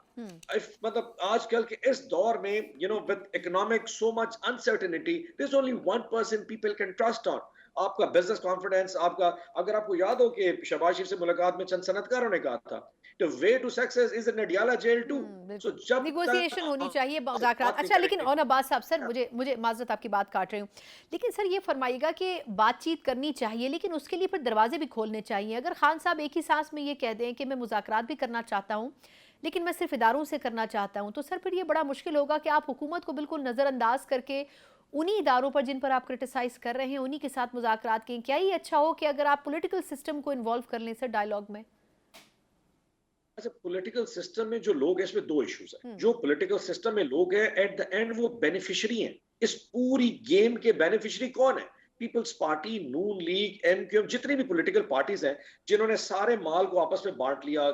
मतलब आजकल के इस दौर में with economic so much uncertainty, there is only one person people can trust on. आपका बिजनेस कॉन्फिडेंस, आपका, अगर आपको याद हो कि शहबाज शरीफ से मुलाकात में चंद सनतकारों ने कहा था the way to success is in Adiala jail too. So जब नेगोशिएशन होनी चाहिए, मुज़ाकरात। अच्छा, लेकिन ओन अब्बास साहब, सर मुझे माजरत आपकी बात काट रही हूँ, लेकिन सर ये फरमाइएगा कि बातचीत करनी चाहिए, लेकिन उसके लिए फिर दरवाजे भी खोलने चाहिए। अगर खान साहब एक ही सांस में ये कह दें कि मैं मुज़ाकरात भी करना चाहता हूँ लेकिन मैं सिर्फ इदारों से करना चाहता हूँ, तो सर फिर ये बड़ा मुश्किल होगा कि आप हुकूमत को बिल्कुल नज़रअंदाज करके उन्हीं इदारों पर जिन पर आप क्रिटिसाइज कर रहे हैं उन्हीं के साथ मुज़ाकरात करें। क्या ये अच्छा हो कि अगर आप पॉलिटिकल सिस्टम को इन्वॉल्व कर लें सर डायलॉग में? अच्छा, पॉलिटिकल सिस्टम में जो लोग हैं इसमें दो इश्यूज हैं। जो पॉलिटिकल सिस्टम में लोग हैं एट द एंड वो बेनिफिशियरी हैं। इस पूरी गेम के बेनिफिशियरी कौन है? पीपल्स पार्टी, नून लीग, एमक्यूएम, जितनी भी पॉलिटिकल पार्टीज हैं जिन्होंने सारे माल को आपस में बांट लिया।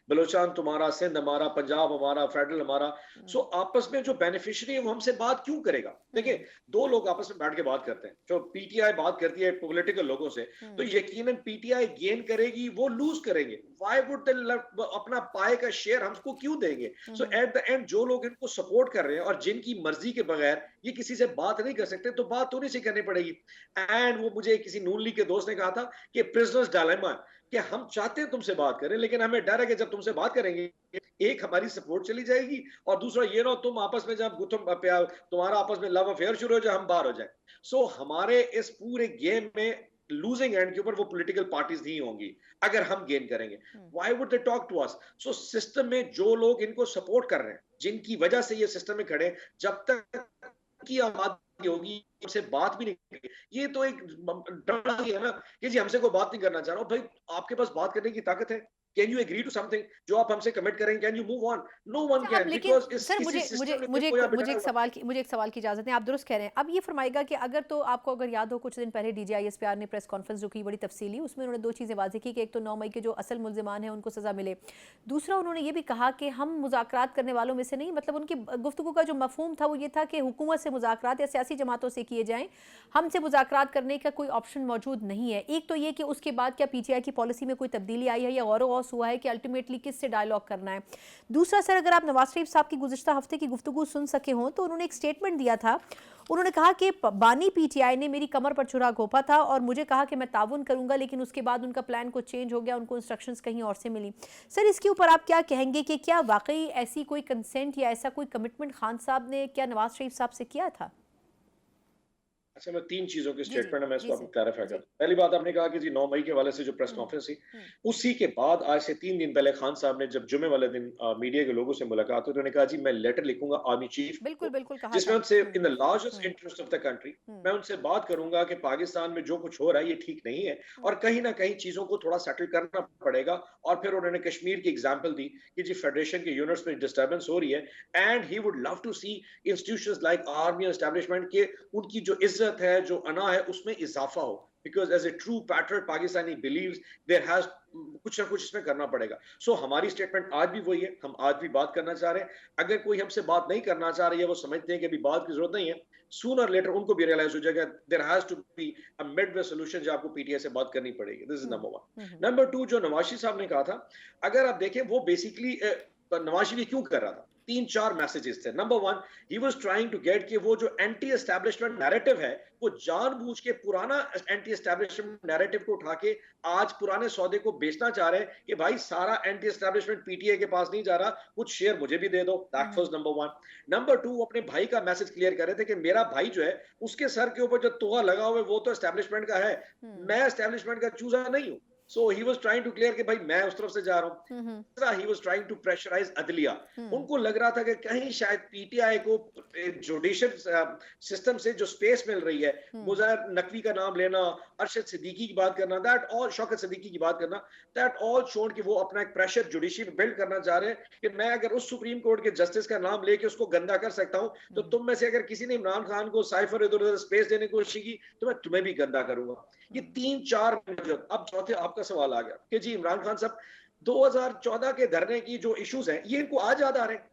बलोचान तुम्हारा, सिंध हमारा, पंजाब हमारा, फेडरल हमारा। सो आपस में जो बेनिफिशियरी है वो हमसे बात क्यों करेगा? देखिए, दो लोग आपस में बैठ के बात करते हैं। जो पीटीआई बात करती है पॉलिटिकल लोगों से, तो यकीनन पीटीआई गेन करेगी, वो लूज करेंगे। व्हाई वुड दे अपना पाए का शेयर हमको क्यों देंगे? सो एट द एंड जो लोग इनको सपोर्ट कर रहे हैं और जिनकी मर्जी के बगैर ये किसी से बात नहीं कर सकते, तो बात तो नहीं से करनी पड़ेगी। एंड वो मुझे किसी नून लीग के दोस्त ने कहा था कि प्रिजनर्स डायलेमा, कि हम चाहते हैं तुमसे बात करें लेकिन हमें डर है कि जब तुमसे बात करेंगे एक हमारी सपोर्ट चली जाएगी और दूसरा ये ना तुम आपस में जब तुम्हारा आपस में लव अफेयर शुरू हो जाए, हम बाहर हो जाए। सो हमारे इस पूरे गेम में लूजिंग एंड के ऊपर वो पॉलिटिकल पार्टीज नहीं होंगी अगर हम गेन करेंगे। Why would they talk to us? So system में जो लोग इनको सपोर्ट कर रहे हैं, जिनकी वजह से ये सिस्टम में खड़े, जब तक की आबादी होगी हमसे बात भी नहीं करेंगे। ये तो एक डर है ना कि जी हमसे कोई बात नहीं करना चाह रहा। भाई आपके पास बात करने की ताकत है। Can you agree to something जो आप हमसे कमिट करें? Can you move on? No one can, because इस सर किसी मुझे सिस्टम मुझे में मुझे एक सवाल की इजाजत है। आप दुरुस्त कह रहे हैं। अब ये फरमाएगा कि अगर तो आपको अगर याद हो कुछ दिन पहले डीजीआईएसपीआर ने प्रेस कॉन्फ्रेंस जो की बड़ी तफसीली, उसमें उन्होंने दो चीज़ें वाज़ेह की कि एक तो 9 मई के जो असल मुल्जिमान हैं उनको सज़ा मिले। दूसरा उन्होंने ये भी कहा कि हम मुज़ाकरात करने वालों में से नहीं, मतलब उनकी गुफ्तगू का जो मफहूम था वो ये था कि हुकूमत से मुज़ाकरात या सियासी जमातों से किए जाएँ, हमसे मुज़ाकरात करने का कोई ऑप्शन मौजूद नहीं है। एक तो ये कि उसके बाद क्या पीटीआई की पॉलिसी में कोई तब्दीली आई है या गौर गौस हुआ है कि अल्टीमेटली किससे डायलॉग करना है। दूसरा सर, अगर आप नवाज शरीफ साहब की गुज़िश्ता हफ्ते की गुफ्तगू सुन सके हों तो उन्होंने एक स्टेटमेंट दिया था। उन्होंने कहा कि बानी पीटीआई ने मेरी कमर पर छुरा घोंपा था और मुझे कहा कि मैं ताउन करूंगा, लेकिन उसके बाद उनका प्लान को चेंज हो गया, उनको इंस्ट्रक्शंस कहीं और से मिली। सर इसके ऊपर आप क्या कहेंगे कि क्या वाकई ऐसी कोई कंसेंट या ऐसा कोई कमिटमेंट खान साहब ने क्या नवाज शरीफ साहब से किया था? अच्छा, मैं तीन चीजों की स्टेटमेंट है, मैं इसको आपको क्लैरिफाई कर। पहली बात आपने कहा कि जी 9 मई के वाले से जो प्रेस कॉन्फ्रेंस थी, उसी के बाद आज से 3 दिन पहले खान साहब ने जब जुमे वाले दिन मीडिया के लोगों से मुलाकात हुई तो उन्होंने कहा जी मैं लेटर लिखूंगा आर्मी चीफ, बिल्कुल बिल्कुल कहा जिसमें था। उनसे in the largest interest of the country मैं उनसे बात करूंगा कि पाकिस्तान में जो कुछ हो रहा है ये ठीक नहीं है और कहीं ना कहीं चीजों को थोड़ा सेटल करना पड़ेगा। और फिर उन्होंने कश्मीर की एग्जाम्पल दी कि जी फेडरेशन के यूनिट्स में डिस्टर्बेंस हो रही है and he would love to see institutions like army establishment के उनकी जो इज्जत है, जो अना है, उसमें इजाफा हो। Because as a true patriot Pakistani believes there has कुछ ना कुछ इसमें करना पड़ेगा। सो हमारी स्टेटमेंट आज भी वही है, हम आज भी बात करना चाह रहे हैं। अगर कोई हमसे बात नहीं करना चाह रही है, वो समझते हैं कि अभी बात की जरूरत नहीं है, सूनर लेटर उनको भी रियलाइज हो जाएगा there has to be a midway solution जो आपको पीटीआई से बात करनी पड़ेगी। This is number 1। नंबर 2, जो नवाज साहब ने कहा था, अगर आप देखें वो बेसिकली नवाज शरीफ क्यों कर रहा था, 3-4 मैसेजेस थे। Number 1, he was trying to get कि वो जो एंटी एस्टैब्लिशमेंट नैरेटिव है वो जानबूझ के पुराना एंटी एस्टैब्लिशमेंट नैरेटिव को उठा के आज पुराने सौदे को बेचना चाह रहे हैं कि भाई सारा एंटी एस्टैब्लिशमेंट पीटीआई के पास नहीं जा रहा, कुछ शेयर मुझे भी दे दो। That was number 1। नंबर 2, अपने भाई का मैसेज क्लियर कर रहे थे कि मेरा भाई जो है उसके सर के ऊपर जो तोगा लगा हुआ है वो तो एस्टैब्लिशमेंट का है, मैं एस्टैब्लिशमेंट का चूजा नहीं हूं। So he was trying to clear कि भाई मैं उस तरफ से जा रहा हूँ। He was trying to pressurize अदलिया। उनको लग रहा था कि कहीं शायद पीटीआई को जुडिशियल सिस्टम से जो स्पेस मिल रही है, मुज़ाहिर नकवी का नाम लेना, अरशद सिद्दीकी की बात करना, दैट ऑल, शौकत सिद्दीकी की बात करना, दैट ऑल शोन कि वो अपना एक प्रेशर जुडिशरी में बिल्ड करना चाह रहे हैं कि मैं अगर उस सुप्रीम कोर्ट के जस्टिस का नाम लेके उसको गंदा कर सकता हूँ तो तुम में से अगर किसी ने इमरान खान को साइफर इधर उधर स्पेस देने की कोशिश की तो मैं तुम्हें भी गंदा करूंगा। ये 3-4। अब चौथे आपका सवाल आ गया कि जी इमरान खान साहब 2014 के धरने की जो इश्यूज हैं ये इनको आज याद आ रहे हैं।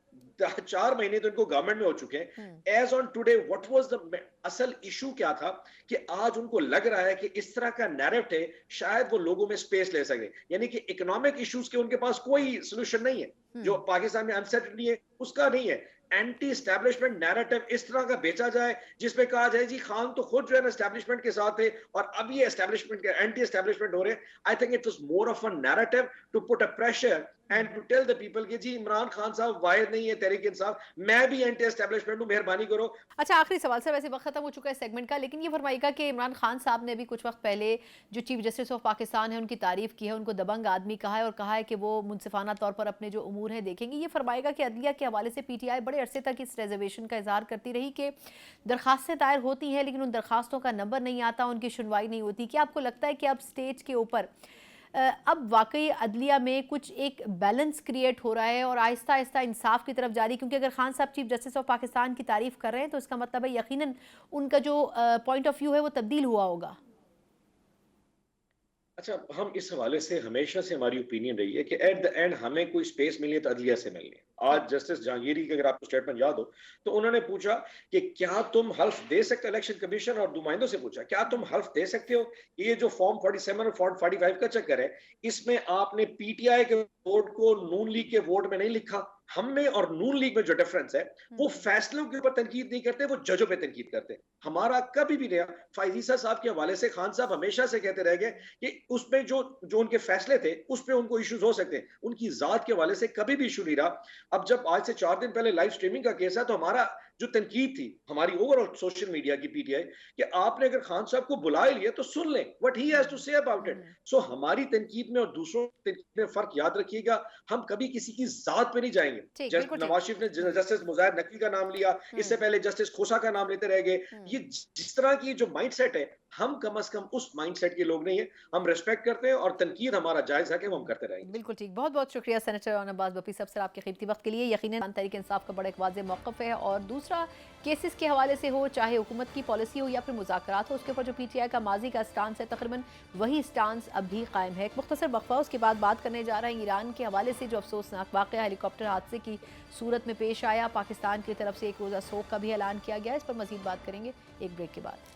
4 महीने तो इनको गवर्नमेंट में हो चुके हैं। As on today what was the असल इशू क्या था कि आज उनको लग रहा है कि इस तरह का नैरेटिव है शायद वो लोगों में स्पेस ले सके, यानी कि इकोनॉमिक इश्यूज के उनके पास कोई सोल्यूशन नहीं है, जो पाकिस्तान में अनसर्टेनिटी है उसका नहीं है। एंटी एस्टैब्लिशमेंट नैरेटिव इस तरह का बेचा जाए जिसमें कहा जाए जी खान तो खुद जो है ना एस्टैब्लिशमेंट के साथ थे और अब ये एस्टैब्लिशमेंट के एंटी एस्टैब्लिशमेंट हो रहे हैं। I think it was more of a narrative to put a pressure and to tell the people कि जी इमरान खान साहब वाहिद नहीं है तहरीक इंसाफ, मैं भी एंटी एस्टेब्लिशमेंट हूं, मेहरबानी करो। अच्छा, आखिरी सवाल सर, वैसे वक्त खत्म हो चुका है सेगमेंट का, लेकिन ये फरमाइएगा कि इमरान खान साहब ने भी कुछ वक्त पहले जो चीफ जस्टिस ऑफ पाकिस्तान है उनकी तारीफ की है, उनको दबंग आदमी कहा है और कहा है कि वो मुनसिफाना तौर पर अपने जो उमूर हैं देखेंगे। ये फरमाइएगा कि अदलिया के हवाले से पीटीआई बड़े अरसे तक इस रिजर्वेशन का इजहार करती रही कि दरखास्तें दायर होती हैं लेकिन उन दरखास्तों का नंबर नहीं आता, उनकी सुनवाई नहीं होती। क्या आपको लगता है कि अब स्टेज के ऊपर अब वाकई अदलिया में कुछ एक बैलेंस क्रिएट हो रहा है और आहिस्ता आहिस्ता इंसाफ की तरफ जा रही है? क्योंकि अगर खान साहब चीफ जस्टिस ऑफ पाकिस्तान की तारीफ कर रहे हैं तो इसका मतलब है यकीनन उनका जो पॉइंट ऑफ व्यू है वो तब्दील हुआ होगा। अच्छा, हम इस हवाले से हमेशा से हमारी ओपिनियन रही है कि एट द एंड हमें कोई स्पेस मिली है तो अदलिया से मिलनी है। आज जस्टिस जहांगीरी की अगर आपको स्टेटमेंट याद हो तो उन्होंने पूछा कि क्या तुम हल्फ दे सकते हो, इलेक्शन कमीशन और नुमाइंदों से पूछा क्या तुम हल्फ दे सकते हो ये जो फॉर्म 47 और फॉर्म 45 का चक्कर है, इसमें आपने पीटीआई के वोट को नून लीग के वोट में नहीं लिखा। हम में और नून लीग में जो डिफरेंस है वो फैसलों के ऊपर तनकीद नहीं करते, वो जजों पे तनकीद करते। हमारा कभी भी नहीं, फायजीसा साहब के हवाले से खान साहब हमेशा से कहते रह गए कि उसमें जो जो उनके फैसले थे उस पर उनको इश्यूज हो सकते हैं, उनकी जात के हवाले से कभी भी इशू नहीं रहा। अब जब आज से 4 दिन पहले लाइव स्ट्रीमिंग का केस है तो हमारा जो तनकीद थी हमारी ओवरऑल सोशल मीडिया की पीटीआई कि आपने अगर खान साहब को बुला लिया तो सुन लें what he has to say about it. So हमारी तनकीद में और दूसरों की तनकीद में फर्क याद रखिएगा, हम कभी किसी की जात पे नहीं जाएंगे। नवाज शरीफ ने जस्टिस मुजाहिर नकवी का नाम लिया, इससे पहले जस्टिस खोसा का नाम लेते रह गए। ये जिस तरह की जो माइंडसेट है, हम कम से कम उस माइंडसेट के लोग नहीं है। हम रिस्पेक्ट करते हैं और तनकीद हमारा जायज है कि वो हम करते रहेंगे। बिल्कुल ठीक, बहुत बहुत शुक्रिया सेनेटर अब्बास भट्टी साहब सर आपके कीमती वक्त के लिए। यकीनन तहरीक इंसाफ का बड़ा एक वाज़ेह मौक़िफ़ है और दूसरा केसेस के हवाले से हो, चाहे हुकूमत की पॉलिसी हो या फिर मुज़ाकरात हो, उसके ऊपर जो पीटीआई का माजी का स्टांस है तकरीबन वही स्टांस अब भी कायम है। एक मुख्तसर वक्फा, उसके बाद बात करने जा रहे हैं ईरान के हवाले से जो अफसोसनाक वाक़या हेलीकॉप्टर हादसे की सूरत में पेश आया। पाकिस्तान की तरफ से एक रोज़ा सोग का भी ऐलान किया गया। इस पर मज़ीद बात करेंगे एक ब्रेक के बाद।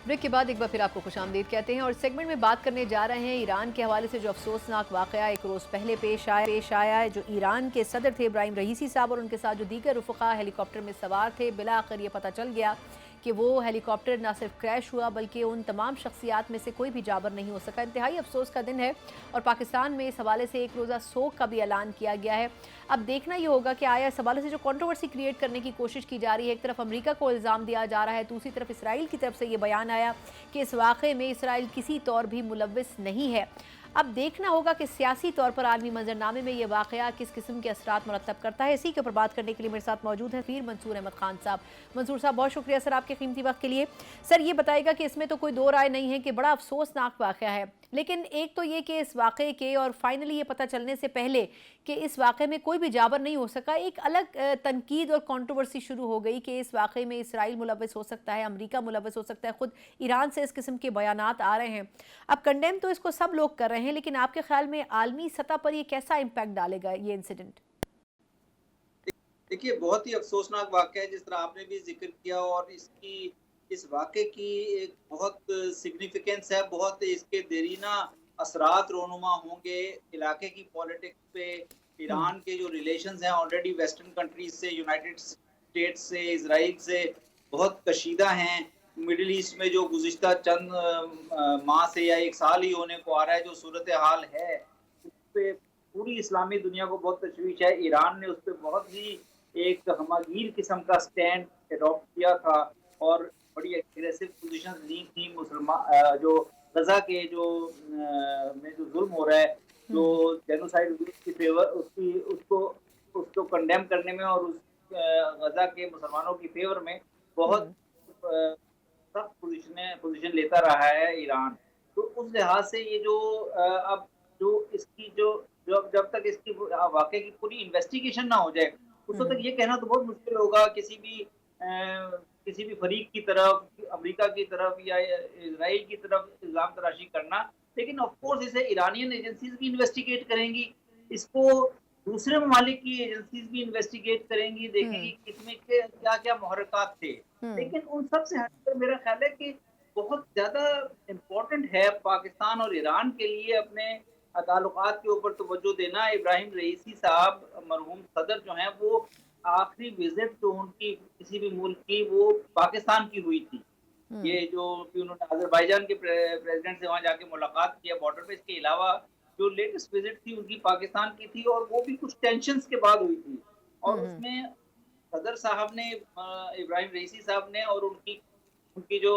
ब्रेक के बाद एक बार फिर आपको खुशामदीद कहते हैं और सेगमेंट में बात करने जा रहे हैं ईरान के हवाले से जो अफसोसनाक वाक़या एक रोज़ पहले पेश आया है। जो ईरान के सदर थे इब्राहिम रईसी साहब और उनके साथ जो दीगर रुफ़क़ा हेलीकॉप्टर में सवार थे, बिला आखिर ये पता चल गया कि वो हेलीकॉप्टर ना सिर्फ क्रैश हुआ बल्कि उन तमाम शख्सियात में से कोई भी जाबर नहीं हो सका। इंतहाई अफसोस का दिन है और पाकिस्तान में इस हवाले से एक रोज़ा सोग का भी ऐलान किया गया है। अब देखना ये होगा कि आया इस हवाले से जो कंट्रोवर्सी क्रिएट करने की कोशिश की जा रही है, एक तरफ अमेरिका को इल्ज़ाम दिया जा रहा है, दूसरी तरफ इसराइल की तरफ से ये बयान आया कि इस वाक़े में इसराइल किसी तौर भी मुलव्विस नहीं है। अब देखना होगा कि सियासी तौर पर आलमी मंजरनामे में ये वाक़या किस किस्म के असरात मुरतब करता है। इसी के ऊपर बात करने के लिए मेरे साथ मौजूद हैं पीर मंसूर अहमद खान साहब। मंसूर साहब, बहुत शुक्रिया सर आपके कीमती वक्त के लिए। सर ये बताइएगा कि इसमें तो कोई दो राय नहीं है कि बड़ा अफसोसनाक वाक़या है, लेकिन एक तो ये कि इस वाक़े के और फाइनली ये पता चलने से पहले कि इस वाक़े में कोई भी जाबर नहीं हो सका, एक अलग तनकीद और कंट्रोवर्सी शुरू हो गई कि इस वाक़े में इसराइल मुलव्विस हो सकता है, अमेरिका मुलव्विस हो सकता है, ख़ुद ईरान से इस किस्म के बयानात आ रहे हैं। अब कंडेम तो इसको सब लोग कर रहे हैं, लेकिन आपके ख्याल में आलमी सतह पर ये कैसा इम्पैक्ट डालेगा ये इंसिडेंट? देखिए, बहुत ही अफसोसनाक वाक़या है जिस तरह आपने भी जिक्र किया और इस वाक़े की एक बहुत सिग्निफिकेंस है, बहुत इसके देरीना असरात रोनुमा होंगे इलाके की पॉलिटिक्स पे। ईरान के जो रिलेशंस हैं ऑलरेडी वेस्टर्न कंट्रीज से, यूनाइटेड स्टेट्स से, इजराइल से बहुत कशीदा हैं। मिडिल ईस्ट में जो गुज़िश्ता चंद माह से या एक साल ही होने को आ रहा है जो सूरत हाल है, उस पर पूरी इस्लामी दुनिया को बहुत तशवीश है। ईरान ने उस पर बहुत ही एक हमागीर किस्म का स्टैंड अडॉप्ट किया था और बड़ी एग्रेसिव पोजीशन ली थी। मुसलमान जो गजा के जो में जो जुल्म हो रहा है, जो जेनोसाइड की फेवर उसको कंडेम करने में और उस गजा के मुसलमानों की फेवर में बहुत सख्त पोजीशन लेता रहा है ईरान। तो उस लिहाज से ये जो अब जो इसकी जो जब तक इसकी वाकई की पूरी इन्वेस्टिगेशन ना हो जाए उस तक ये कहना तो बहुत मुश्किल होगा किसी भी फरीक की तरफ, अमेरिका की तरफ या इजराइल की तरफ इल्जाम तराशी करना। लेकिन ऑफ कोर्स इसे ईरानियन एजेंसीज भी इन्वेस्टिगेट करेंगी, इसको दूसरे ममालिक की एजेंसीज भी इन्वेस्टिगेट करेंगी, देखेंगी किसमें क्या क्या मुहर्रकात थे। लेकिन उन सब से हटकर मेरा ख्याल है कि बहुत ज्यादा इम्पोर्टेंट है पाकिस्तान और ईरान के लिए अपने ताल्लुकात के ऊपर तवज्जो देना। इब्राहिम रईसी साहब मरहूम सदर जो हैं, वो आखिरी विजिट जो उनकी किसी भी मुल्क की वो पाकिस्तान की हुई थी ये जो कि उन्होंने अजरबैजान के प्रेसिडेंट से वहां जाके मुलाकात किया बॉर्डर पे, इसके अलावा जो लेटेस्ट विजिट थी उनकी पाकिस्तान की थी, और वो भी कुछ टेंशन्स के बाद हुई थी, और उसमें सदर साहब ने, इब्राहिम रईसी साहब ने, और उनकी उनकी जो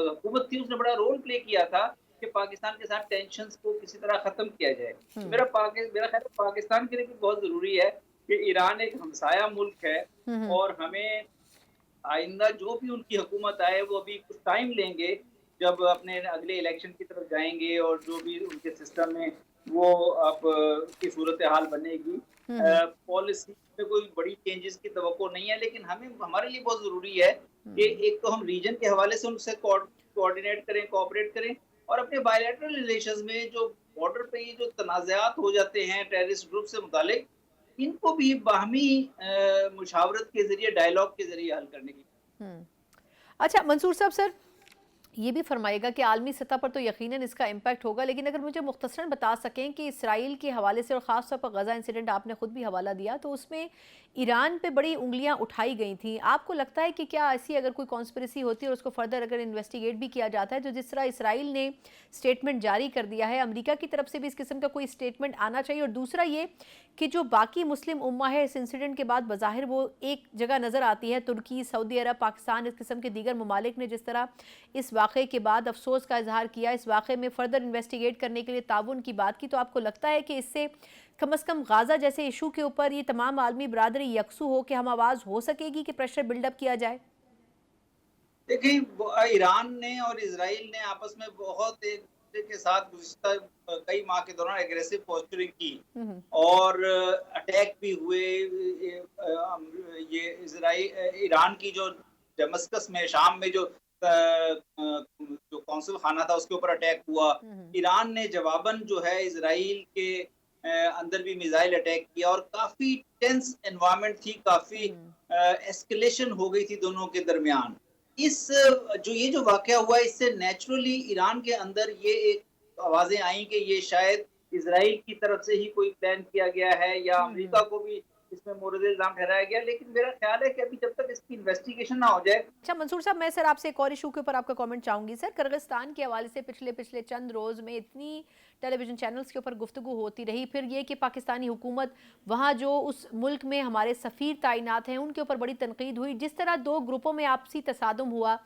हुकूमत थी उसने बड़ा रोल प्ले किया था कि पाकिस्तान के साथ टेंशन्स को किसी तरह खत्म किया जाए। तो मेरा ख्याल है पाकिस्तान के लिए भी बहुत जरूरी है कि ईरान एक हमसाया मुल्क है, और हमें आइंदा जो भी उनकी हुकूमत आए वो अभी कुछ टाइम लेंगे, जब अपने अगले इलेक्शन की तरफ जाएंगे और जो भी उनके सिस्टम में वो अब की सूरत हाल बनेगी। पॉलिसी में कोई बड़ी चेंजेस की तवक्को नहीं है, लेकिन हमारे लिए बहुत जरूरी है कि एक तो हम रीजन के हवाले से उनसे कोऑर्डिनेट करें, कोऑपरेट करें, और अपने बायलैटरल रिलेशंस में जो बॉर्डर पे ये जो तनाज़ात हो जाते हैं टेररिस्ट ग्रुप से मुतालिक, इनको भी बाहमी मुशावरत के जरिए, डायलॉग के जरिए हल करने की। अच्छा मंसूर साहब, सर ये भी फरमाइएगा कि आलमी सतह पर तो यकीनन इसका इम्पैक्ट होगा, लेकिन अगर मुझे मुख्तसरन बता सकें कि इसराइल के हवाले से, और ख़ास तौर पर गज़ा इंसिडेंट आपने ख़ुद भी हवाला दिया, तो उसमें ईरान पे बड़ी उंगलियां उठाई गई थी। आपको लगता है कि क्या ऐसी अगर कोई कॉन्स्पिरेसी होती है और उसको फर्दर अगर इन्वेस्टिगेट भी किया जाता है, तो जिस तरह इसराइल ने स्टेटमेंट जारी कर दिया है, अमेरिका की तरफ से भी इस किस्म का कोई स्टेटमेंट आना चाहिए? और दूसरा ये कि जो बाकी मुस्लिम उम्मा है इस इंसिडेंट के बाद बज़ाहिर वो एक जगह नज़र आती है, तुर्की, सऊदी अरब, पाकिस्तान, इस किस्म के दीगर ममालिक ने जिस तरह इस वाक़े के बाद अफसोस का इजहार किया, इस वाक़े में फ़र्दर इन्वेस्टिगेट करने के लिए ताउन की बात की, तो आपको लगता है कि इससे कम अज़ कम गाज़ा जैसे इशू के ऊपर ये तमाम आलमी बरादरी यकसू हो कि हम आवाज़ हो सकेगी कि प्रेशर बिल्डअप किया जाए? देखिए, ईरान ने और इजराइल ने आपस में बहुत एक दूसरे के साथ गुज़िश्ता कई माह के दौरान एग्रेसिव पोस्चरिंग की, और अटैक भी हुए। ये ईरान की जो दमस्कस में, शाम में जो कौंसल खाना था उसके ऊपर अटैक हुआ। ईरान ने जवाबन जो है इजराइल के अंदर भी मिसाइल अटैक किया, और काफी टेंस एनवायरनमेंट थी, काफी एस्केलेशन हो गई थी दोनों के दरमियान। ये जो वाकया हुआ, इससे नेचुरली ईरान के अंदर ये एक आवाजें आई कि ये शायद इजराइल की तरफ से ही कोई प्लान किया गया है, या अमेरिका को भी इसमें मोरद इल्जाम ठहराया गया। लेकिन मेरा ख्याल है कि अभी जब तक इसकी इन्वेस्टिगेशन ना हो जाए। अच्छा मंसूर साहब, मैं सर आपसे एक और इशू के ऊपर आपका कमेंट चाहूंगी। सर, किर्गिस्तान के हवाले से पिछले चंद रोज में इतनी टेलीविजन चैनल्स के ऊपर गुफ्तगू होती रही, फिर ये कि पाकिस्तानी हुकूमत वहाँ जो उस मुल्क में हमारे सफ़ीर तैनात हैं उनके ऊपर बड़ी तनकीद हुई, जिस तरह दो ग्रुपों में आपसी तसादुम हुआ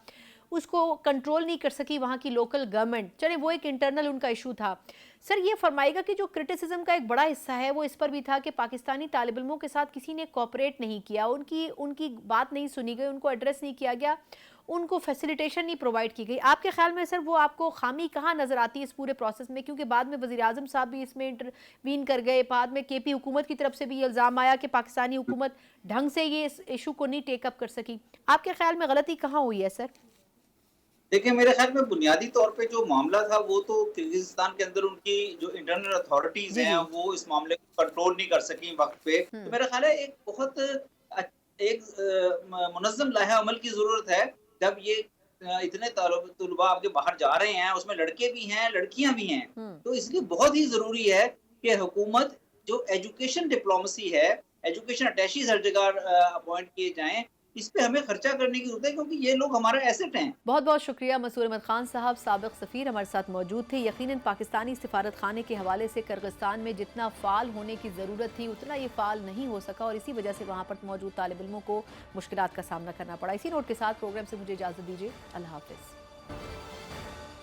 उसको कंट्रोल नहीं कर सकी वहाँ की लोकल गवर्नमेंट, चले वो एक इंटरनल उनका इशू था। सर ये फरमाएगा कि जो क्रिटिसिज्म का एक बड़ा हिस्सा है वो इस पर भी था कि पाकिस्तानी तालिब इल्मों के साथ किसी ने कोऑपरेट नहीं किया, उनकी बात नहीं सुनी गई, उनको एड्रेस नहीं किया गया, उनको फैसिलिटेशन नहीं प्रोवाइड की गई। आपके ख्याल में सर वो आपको खामी कहाँ नज़र आती है इस पूरे प्रोसेस में? क्योंकि बाद में वज़ीर आज़म साहब भी इसमें इंटरवीन कर गए, बाद में केपी हुकूमत की तरफ से भी ये इल्ज़ाम आया कि पाकिस्तानी हुकूमत ढंग से ये इस इशू को नहीं टेकअप कर सकी। आपके ख्याल में गलती कहाँ हुई है सर? देखिए, मेरे ख्याल में बुनियादी तौर पे जो मामला था वो तो किर्गिस्तान के अंदर उनकी जो इंटरनल अथॉरिटीज हैं वो इस मामले को कंट्रोल नहीं कर सकी वक्त पे। तो मेरा ख्याल है एक बहुत मुनज़्ज़म लाहे अमल की जरूरत है। जब ये इतने तलबा आपके बाहर जा रहे हैं, उसमें लड़के भी हैं, लड़कियां भी हैं, तो इसलिए बहुत ही जरूरी है कि हुकूमत जो एजुकेशन डिप्लोमेसी है, एजुकेशन अटैशीज हर जगह अपॉइंट किए जाएं, इस पे हमें खर्चा करने की जरूरत है, क्योंकि ये लोग हमारा एसेट हैं। बहुत बहुत शुक्रिया मंसूर अहमद खान साहब, साबिक सफ़ीर हमारे साथ मौजूद थे। यकीनन पाकिस्तानी सिफारत खाने के हवाले से किर्गिस्तान में जितना फ़ाल होने की ज़रूरत थी उतना ये फ़ाल नहीं हो सका, और इसी वजह से वहाँ पर मौजूद तालिब इल्मों को मुश्किलात का सामना करना पड़ा। इसी नोट के साथ प्रोग्राम से मुझे इजाज़त दीजिए। अल्लाह हाफ़िज़।